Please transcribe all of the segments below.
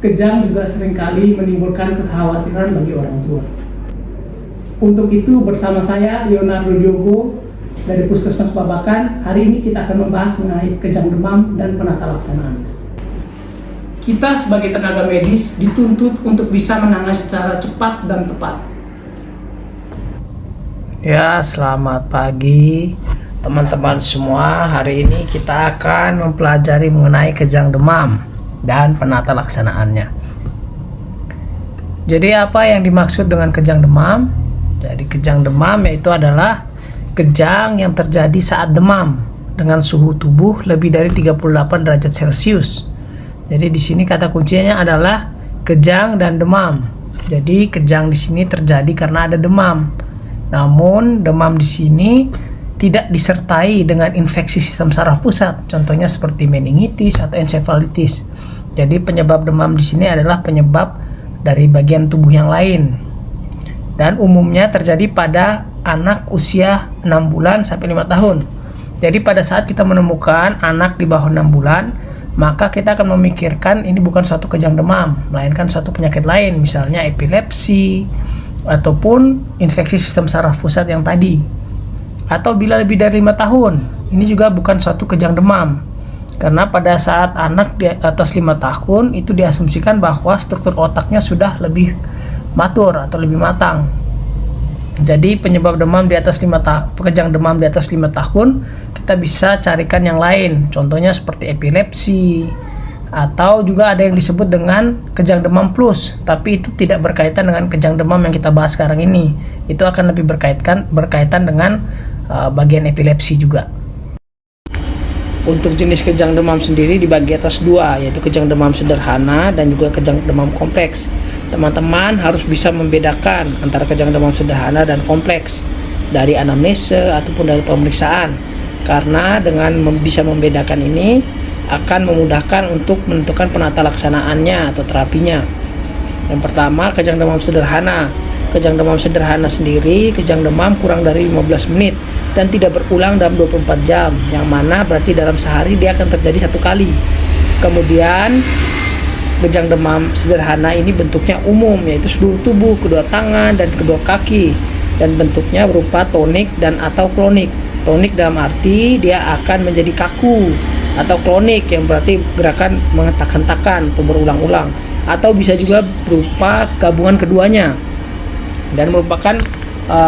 kejang juga seringkali menimbulkan kekhawatiran bagi orang tua. Untuk itu bersama saya Leonardo Diogo dari Puskesmas Babakan, hari ini kita akan membahas mengenai kejang demam dan penata laksanaan. Kita sebagai tenaga medis dituntut untuk bisa menangani secara cepat dan tepat. Ya, selamat pagi teman-teman semua. Hari ini kita akan mempelajari mengenai kejang demam dan penata laksanaannya. Jadi apa yang dimaksud dengan kejang demam? Jadi kejang demam yaitu adalah kejang yang terjadi saat demam dengan suhu tubuh lebih dari 38 derajat Celcius. Jadi di sini kata kuncinya adalah kejang dan demam. Jadi kejang di sini terjadi karena ada demam. Namun demam di sini tidak disertai dengan infeksi sistem saraf pusat, contohnya seperti meningitis atau encephalitis. Jadi penyebab demam di sini adalah penyebab dari bagian tubuh yang lain. Dan umumnya terjadi pada anak usia 6 bulan sampai 5 tahun. Jadi pada saat kita menemukan anak di bawah 6 bulan, maka kita akan memikirkan ini bukan suatu kejang demam, melainkan suatu penyakit lain, misalnya epilepsi ataupun infeksi sistem saraf pusat yang tadi. Atau bila lebih dari 5 tahun, ini juga bukan suatu kejang demam, karena pada saat anak di atas 5 tahun itu diasumsikan bahwa struktur otaknya sudah lebih matur atau lebih matang. Jadi penyebab demam di atas 5 tahun, kejang demam di atas 5 tahun, kita bisa carikan yang lain, contohnya seperti epilepsi, atau juga ada yang disebut dengan kejang demam plus, tapi itu tidak berkaitan dengan kejang demam yang kita bahas sekarang ini. Itu akan lebih berkaitan dengan bagian epilepsi juga. Untuk jenis kejang demam sendiri dibagi atas dua, yaitu kejang demam sederhana dan juga kejang demam kompleks. Teman-teman harus bisa membedakan antara kejang demam sederhana dan kompleks dari anamnese ataupun dari pemeriksaan, karena dengan bisa membedakan ini akan memudahkan untuk menentukan penata laksanaannya atau terapinya. Yang pertama, kejang demam sederhana. Kejang demam sederhana sendiri, kejang demam kurang dari 15 menit dan tidak berulang dalam 24 jam, yang mana berarti dalam sehari dia akan terjadi 1 kali. Kemudian kejang demam sederhana ini bentuknya umum, yaitu seluruh tubuh, kedua tangan dan kedua kaki, dan bentuknya berupa tonik dan atau klonik. Tonik dalam arti dia akan menjadi kaku, atau klonik yang berarti gerakan menghentak-hentakan atau berulang-ulang, atau bisa juga berupa gabungan keduanya, dan merupakan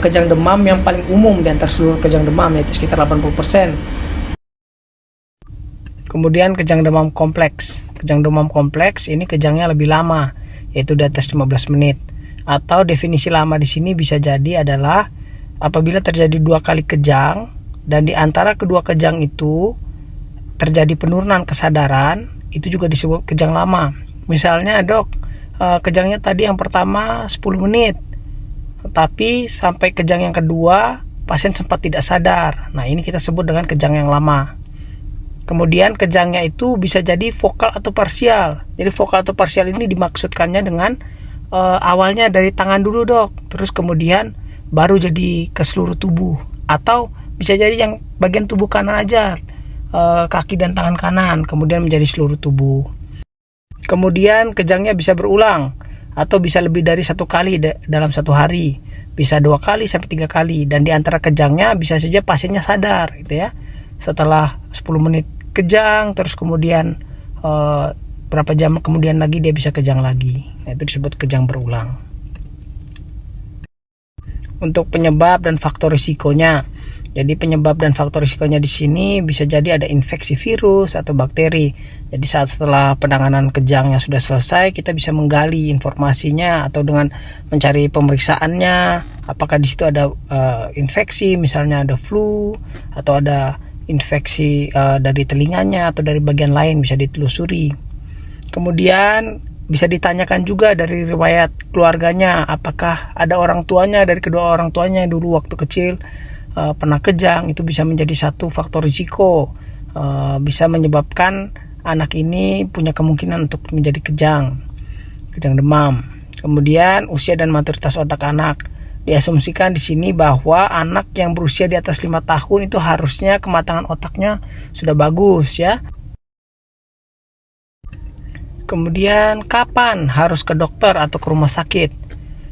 kejang demam yang paling umum di antara seluruh kejang demam, yaitu sekitar 80%. Kemudian kejang demam kompleks. Kejang demam kompleks ini kejangnya lebih lama, yaitu di atas 15 menit. Atau definisi lama di sini bisa jadi adalah apabila terjadi 2 kali kejang dan di antara kedua kejang itu terjadi penurunan kesadaran, itu juga disebut kejang lama. Misalnya, dok, kejangnya tadi yang pertama 10 menit, tapi sampai kejang yang kedua pasien sempat tidak sadar. Nah, ini kita sebut dengan kejang yang lama. Kemudian kejangnya itu bisa jadi vokal atau parsial. Jadi vokal atau parsial ini dimaksudkannya dengan awalnya dari tangan dulu, dok, terus kemudian baru jadi ke seluruh tubuh, atau bisa jadi yang bagian tubuh kanan aja, kaki dan tangan kanan, kemudian menjadi seluruh tubuh. Kemudian kejangnya bisa berulang atau bisa lebih dari 1 kali dalam 1 hari, bisa 2 kali sampai 3 kali, dan di antara kejangnya bisa saja pasiennya sadar gitu ya. Setelah 10 menit kejang, terus kemudian berapa jam kemudian lagi dia bisa kejang lagi. Nah, itu disebut kejang berulang. Untuk penyebab dan faktor risikonya. Jadi penyebab dan faktor risikonya di sini bisa jadi ada infeksi virus atau bakteri. Jadi setelah penanganan kejangnya sudah selesai, kita bisa menggali informasinya atau dengan mencari pemeriksaannya, apakah di situ ada infeksi, misalnya ada flu atau ada infeksi dari telinganya atau dari bagian lain, bisa ditelusuri. Kemudian bisa ditanyakan juga dari riwayat keluarganya, apakah ada orang tuanya, dari kedua orang tuanya dulu waktu kecil pernah kejang. Itu bisa menjadi satu faktor risiko, bisa menyebabkan anak ini punya kemungkinan untuk menjadi kejang demam. Kemudian usia dan maturitas otak anak. Diasumsikan di sini bahwa anak yang berusia di atas 5 tahun itu harusnya kematangan otaknya sudah bagus ya. Kemudian kapan harus ke dokter atau ke rumah sakit?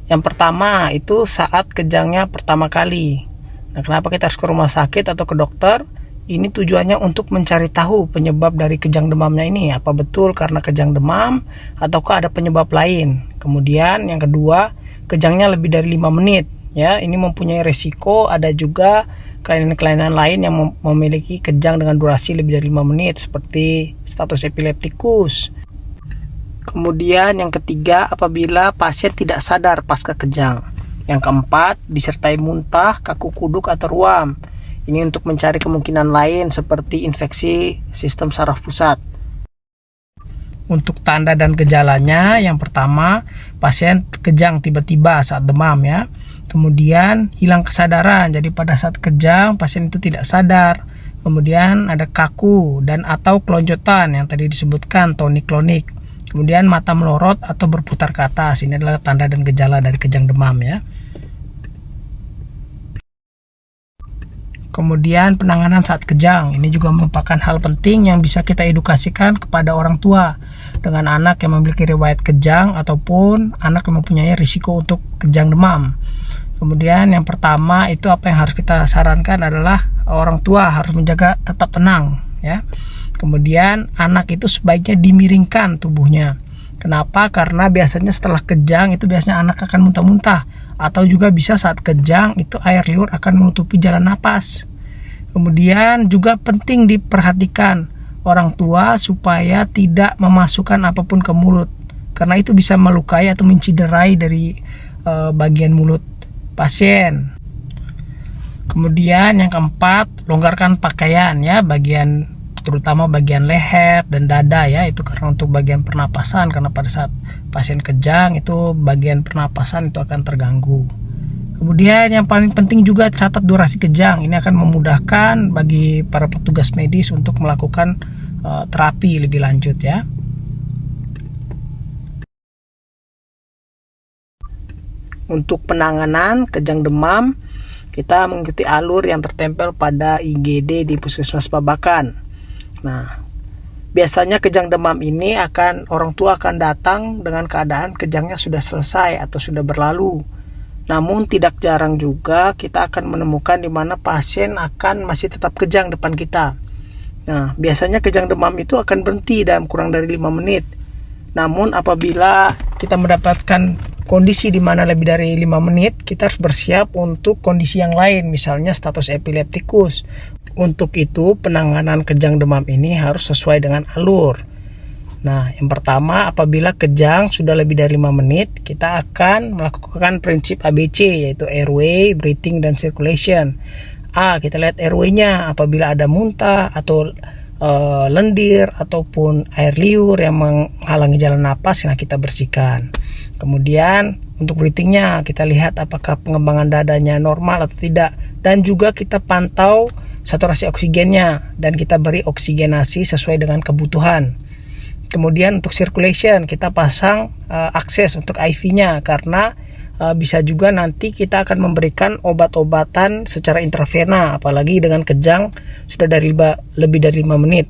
Yang pertama itu saat kejangnya pertama kali. Nah, kenapa kita harus ke rumah sakit atau ke dokter? Ini tujuannya untuk mencari tahu penyebab dari kejang demamnya ini. Apa betul karena kejang demam ataukah ada penyebab lain? Kemudian yang kedua, kejangnya lebih dari 5 menit. Ya, ini mempunyai resiko. Ada juga kelainan-kelainan lain yang memiliki kejang dengan durasi lebih dari 5 menit seperti status epileptikus. Kemudian yang ketiga, apabila pasien tidak sadar pasca kejang. Yang keempat, disertai muntah, kaku kuduk atau ruam. Ini untuk mencari kemungkinan lain seperti infeksi sistem saraf pusat. Untuk tanda dan gejalanya, yang pertama, pasien kejang tiba-tiba saat demam ya. Kemudian hilang kesadaran, jadi pada saat kejang pasien itu tidak sadar. Kemudian ada kaku dan atau kelonjotan yang tadi disebutkan tonik-klonik. Kemudian mata melorot atau berputar ke atas. Ini adalah tanda dan gejala dari kejang demam ya. Kemudian penanganan saat kejang. Ini juga merupakan hal penting yang bisa kita edukasikan kepada orang tua dengan anak yang memiliki riwayat kejang ataupun anak yang mempunyai risiko untuk kejang demam. Kemudian yang pertama itu apa yang harus kita sarankan adalah orang tua harus menjaga tetap tenang ya. Kemudian anak itu sebaiknya dimiringkan tubuhnya. Kenapa? Karena biasanya setelah kejang itu biasanya anak akan muntah-muntah. Atau juga bisa saat kejang itu air liur akan menutupi jalan napas. Kemudian juga penting diperhatikan orang tua supaya tidak memasukkan apapun ke mulut. Karena itu bisa melukai atau menciderai dari bagian mulut pasien. Kemudian yang keempat, longgarkan pakaian ya, terutama bagian leher dan dada ya, itu karena untuk bagian pernapasan, karena pada saat pasien kejang itu bagian pernapasan itu akan terganggu. Kemudian yang paling penting juga catat durasi kejang. Ini akan memudahkan bagi para petugas medis untuk melakukan terapi lebih lanjut ya. Untuk penanganan kejang demam, kita mengikuti alur yang tertempel pada IGD di Puskesmas Babakan. Nah, biasanya kejang demam ini orang tua akan datang dengan keadaan kejangnya sudah selesai atau sudah berlalu. Namun tidak jarang juga kita akan menemukan di mana pasien akan masih tetap kejang depan kita. Nah, biasanya kejang demam itu akan berhenti dalam kurang dari 5 menit. Namun apabila kita mendapatkan kondisi di mana lebih dari 5 menit, kita harus bersiap untuk kondisi yang lain, misalnya status epileptikus. Untuk itu, penanganan kejang demam ini harus sesuai dengan alur. Nah, yang pertama, apabila kejang sudah lebih dari 5 menit, kita akan melakukan prinsip ABC, yaitu airway, breathing, dan circulation. Kita lihat airway-nya, apabila ada muntah atau lendir ataupun air liur yang menghalangi jalan napas, nah kita bersihkan. Kemudian untuk breathing-nya, kita lihat apakah pengembangan dadanya normal atau tidak, dan juga kita pantau saturasi oksigennya dan kita beri oksigenasi sesuai dengan kebutuhan. Kemudian untuk circulation, kita pasang akses untuk IV-nya karena bisa juga nanti kita akan memberikan obat-obatan secara intravena, apalagi dengan kejang sudah lebih dari 5 menit.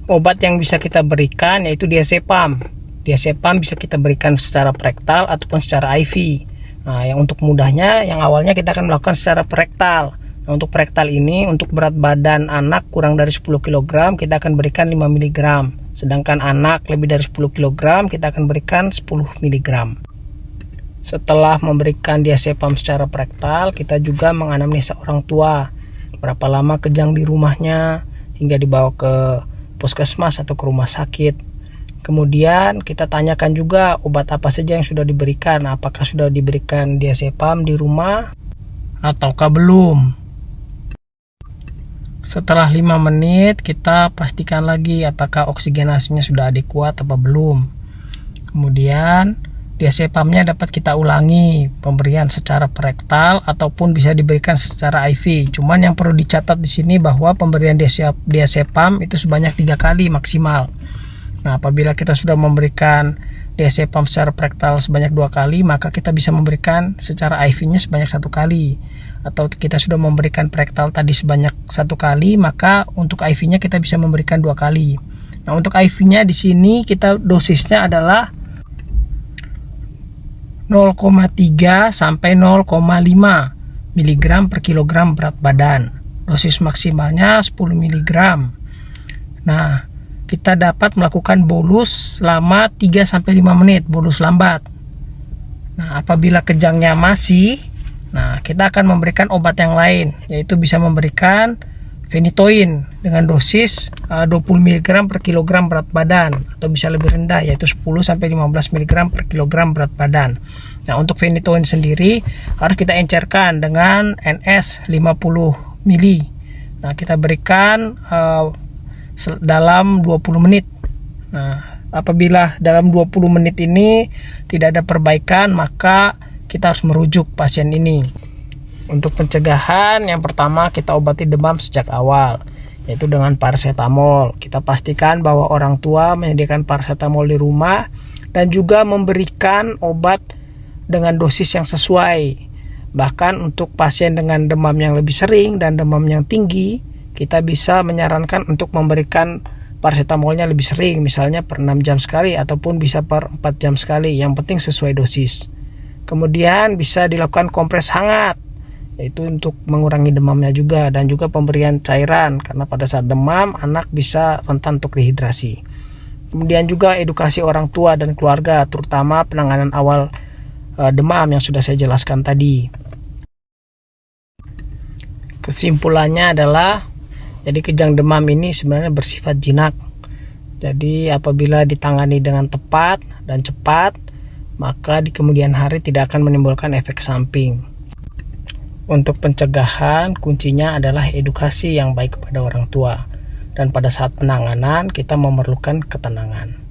Obat yang bisa kita berikan yaitu diazepam. Diazepam bisa kita berikan secara rektal ataupun secara IV. Nah, yang untuk mudahnya, yang awalnya kita akan melakukan secara rektal. Nah, untuk rektal ini, untuk berat badan anak kurang dari 10 kg, kita akan berikan 5 mg. Sedangkan anak lebih dari 10 kg, kita akan berikan 10 mg. Setelah memberikan diazepam secara rektal, kita juga menganamnesa orang tua. Berapa lama kejang di rumahnya, hingga dibawa ke puskesmas atau ke rumah sakit. Kemudian kita tanyakan juga obat apa saja yang sudah diberikan. Apakah sudah diberikan diazepam di rumah ataukah belum. Setelah 5 menit kita pastikan lagi apakah oksigenasinya sudah adekuat atau belum. Kemudian diazepamnya dapat kita ulangi pemberian secara rektal ataupun bisa diberikan secara IV. Cuman yang perlu dicatat di sini bahwa pemberian diazepam itu sebanyak 3 kali maksimal. Nah, apabila kita sudah memberikan diazepam secara rektal sebanyak 2 kali, maka kita bisa memberikan secara IV-nya sebanyak 1 kali. Atau kita sudah memberikan rektal tadi sebanyak 1 kali, maka untuk IV-nya kita bisa memberikan 2 kali. Nah, untuk IV-nya di sini kita dosisnya adalah 0,3 sampai 0,5 mg per kilogram berat badan. Dosis maksimalnya 10 mg. Nah, kita dapat melakukan bolus selama 3 sampai 5 menit, bolus lambat. Nah, apabila kejangnya masih, nah kita akan memberikan obat yang lain, yaitu bisa memberikan phenytoin dengan dosis 20 mg per kilogram berat badan, atau bisa lebih rendah, yaitu 10 sampai 15 mg per kilogram berat badan. Nah, untuk phenytoin sendiri harus kita encerkan dengan NS 50 ml. Nah, kita berikan dalam 20 menit. Nah, apabila dalam 20 menit ini tidak ada perbaikan, maka kita harus merujuk pasien ini. Untuk pencegahan, yang pertama kita obati demam sejak awal, yaitu dengan paracetamol. Kita pastikan bahwa orang tua menyediakan paracetamol di rumah dan juga memberikan obat dengan dosis yang sesuai. Bahkan untuk pasien dengan demam yang lebih sering dan demam yang tinggi, kita bisa menyarankan untuk memberikan paracetamolnya lebih sering, misalnya per 6 jam sekali ataupun bisa per 4 jam sekali, yang penting sesuai dosis. Kemudian bisa dilakukan kompres hangat, yaitu untuk mengurangi demamnya juga, dan juga pemberian cairan, karena pada saat demam anak bisa rentan untuk dehidrasi. Kemudian juga edukasi orang tua dan keluarga, terutama penanganan awal demam yang sudah saya jelaskan tadi. Kesimpulannya adalah, jadi kejang demam ini sebenarnya bersifat jinak. Jadi apabila ditangani dengan tepat dan cepat, maka di kemudian hari tidak akan menimbulkan efek samping. Untuk pencegahan, kuncinya adalah edukasi yang baik kepada orang tua. Dan pada saat penanganan, kita memerlukan ketenangan.